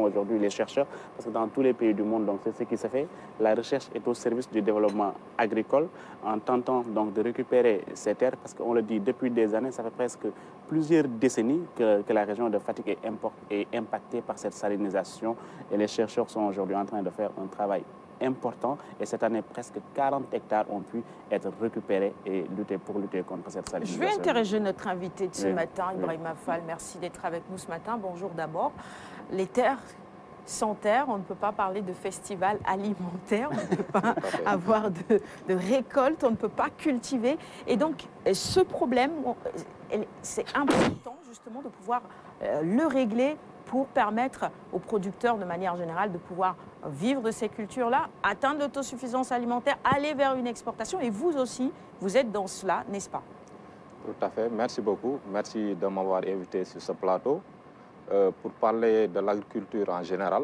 Aujourd'hui, les chercheurs, parce que dans tous les pays du monde, donc c'est ce qui se fait, la recherche est au service du développement agricole en tentant donc de récupérer ces terres, parce qu'on le dit depuis des années, ça fait presque plusieurs décennies que la région de Fatick est impactée par cette salinisation et les chercheurs sont aujourd'hui en train de faire un travail important et cette année, presque 40 hectares ont pu être récupérés et lutter contre cette salinisation. Je vais interroger notre invité de ce matin, Ibrahima Fall. Merci d'être avec nous ce matin. Bonjour d'abord. Les terres, sans terre, on ne peut pas parler de festival alimentaire, on ne peut pas avoir de récolte, on ne peut pas cultiver. Et donc, ce problème, c'est important justement de pouvoir le régler pour permettre aux producteurs, de manière générale, de pouvoir vivre de ces cultures-là, atteindre l'autosuffisance alimentaire, aller vers une exportation. Et vous aussi, vous êtes dans cela, n'est-ce pas? Tout à fait. Merci beaucoup. Merci de m'avoir invité sur ce plateau pour parler de l'agriculture en général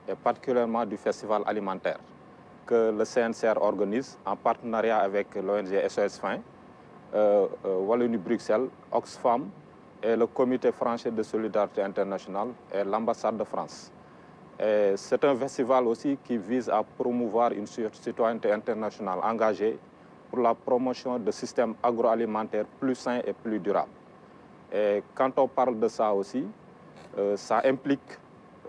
et particulièrement du festival alimentaire que le CNCR organise en partenariat avec l'ONG SOS Faim, Wallonie-Bruxelles, Oxfam, et le comité français de solidarité internationale et l'ambassade de France. C'est un festival aussi qui vise à promouvoir une citoyenneté internationale engagée pour la promotion de systèmes agroalimentaires plus sains et plus durables. Et quand on parle de ça aussi, ça implique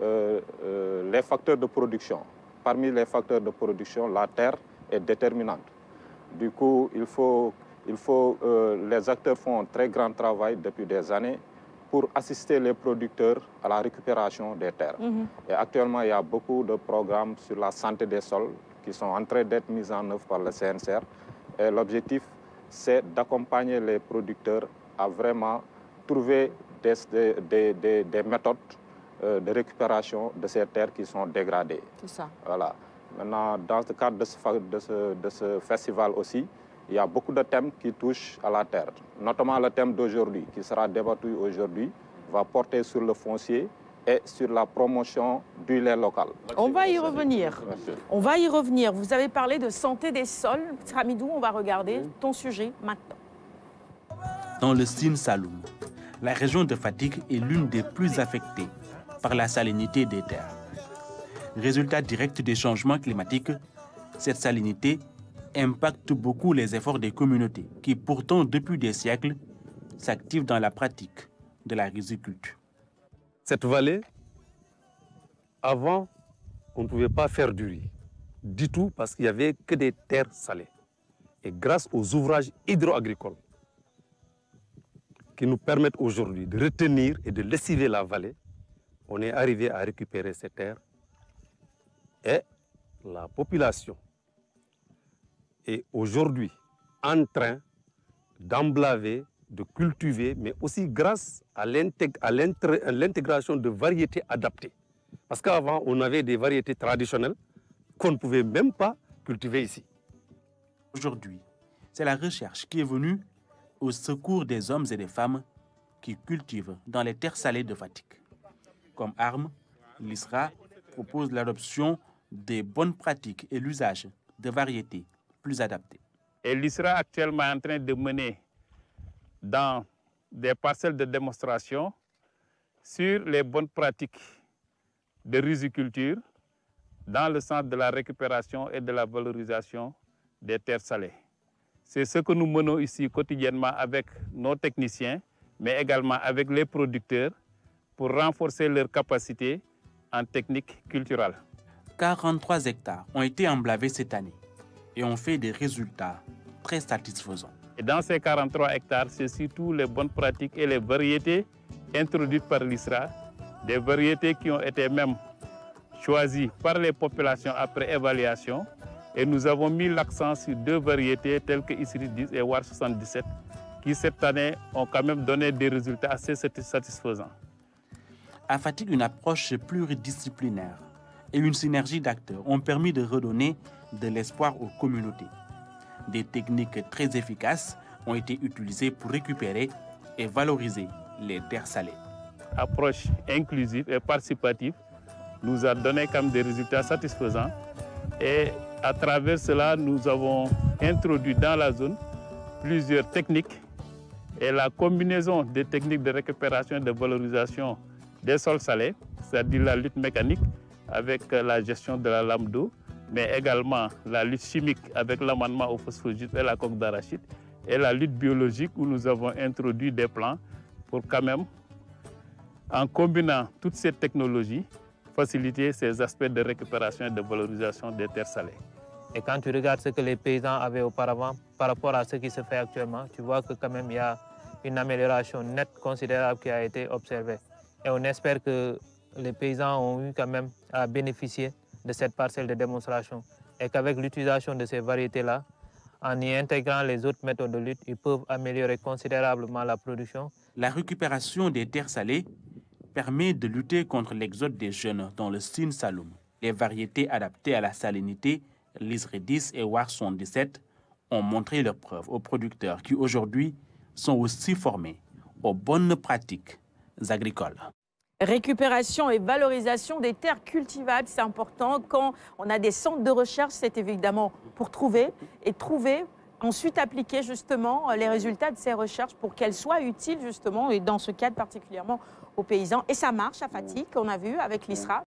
les facteurs de production. Parmi les facteurs de production, la terre est déterminante. Du coup, les acteurs font un très grand travail depuis des années pour assister les producteurs à la récupération des terres. Et actuellement, il y a beaucoup de programmes sur la santé des sols qui sont en train d'être mis en œuvre par le CNCR. Et l'objectif, c'est d'accompagner les producteurs à vraiment trouver des méthodes de récupération de ces terres qui sont dégradées. C'est ça. Voilà. Maintenant, dans le cadre de ce festival aussi, il y a beaucoup de thèmes qui touchent à la terre. Notamment le thème d'aujourd'hui, qui sera débattu aujourd'hui, va porter sur le foncier et sur la promotion du lait local. On va y revenir. Merci. On va y revenir. Vous avez parlé de santé des sols. Hamidou, on va regarder ton sujet maintenant. Dans le Sine Saloum, la région de Fatick est l'une des plus affectées par la salinité des terres. Résultat direct des changements climatiques, cette salinité impacte beaucoup les efforts des communautés qui, pourtant, depuis des siècles, s'activent dans la pratique de la riziculture. Cette vallée, avant, on ne pouvait pas faire du riz, du tout, parce qu'il n'y avait que des terres salées. Et grâce aux ouvrages hydro-agricoles qui nous permettent aujourd'hui de retenir et de lessiver la vallée, on est arrivé à récupérer ces terres et la population est aujourd'hui en train d'emblaver, de cultiver, mais aussi grâce à l'intégration de variétés adaptées. Parce qu'avant, on avait des variétés traditionnelles qu'on ne pouvait même pas cultiver ici. Aujourd'hui, c'est la recherche qui est venue au secours des hommes et des femmes qui cultivent dans les terres salées de Fatick. Comme arme, l'ISRA propose l'adoption des bonnes pratiques et l'usage de variétés plus adaptées. Et l'ISRA actuellement est en train de mener dans des parcelles de démonstration sur les bonnes pratiques de riziculture dans le sens de la récupération et de la valorisation des terres salées. C'est ce que nous menons ici quotidiennement avec nos techniciens, mais également avec les producteurs pour renforcer leurs capacités en technique culturelle. 43 hectares ont été emblavés cette année et ont fait des résultats très satisfaisants. Et dans ces 43 hectares, c'est surtout les bonnes pratiques et les variétés introduites par l'ISRA, des variétés qui ont été même choisies par les populations après évaluation. Et nous avons mis l'accent sur deux variétés telles que ISRI 10 et WAR 77, qui cette année ont quand même donné des résultats assez satisfaisants. À Fatick, une approche pluridisciplinaire et une synergie d'acteurs ont permis de redonner de l'espoir aux communautés. Des techniques très efficaces ont été utilisées pour récupérer et valoriser les terres salées. Approche inclusive et participative nous a donné quand même des résultats satisfaisants. Et à travers cela, nous avons introduit dans la zone plusieurs techniques. Et la combinaison des techniques de récupération et de valorisation des sols salés, c'est-à-dire la lutte mécanique avec la gestion de la lame d'eau, mais également la lutte chimique avec l'amendement au phosphogyte et la coque d'arachide, et la lutte biologique où nous avons introduit des plans pour quand même, en combinant toutes ces technologies, faciliter ces aspects de récupération et de valorisation des terres salées. Et quand tu regardes ce que les paysans avaient auparavant par rapport à ce qui se fait actuellement, tu vois que quand même il y a une amélioration nette, considérable qui a été observée. Et on espère que les paysans ont eu quand même à bénéficier de cette parcelle de démonstration et qu'avec l'utilisation de ces variétés-là, en y intégrant les autres méthodes de lutte, ils peuvent améliorer considérablement la production. La récupération des terres salées permet de lutter contre l'exode des jeunes dans le Sine Saloum. Les variétés adaptées à la salinité, l'ISRE 10 et WAR 77, ont montré leurs preuves aux producteurs qui aujourd'hui sont aussi formés aux bonnes pratiques agricoles. Récupération et valorisation des terres cultivables, c'est important. Quand on a des centres de recherche, c'est évidemment pour trouver, ensuite appliquer justement les résultats de ces recherches pour qu'elles soient utiles justement, et dans ce cadre particulièrement aux paysans. Et ça marche à Fatick, on a vu avec l'ISRA.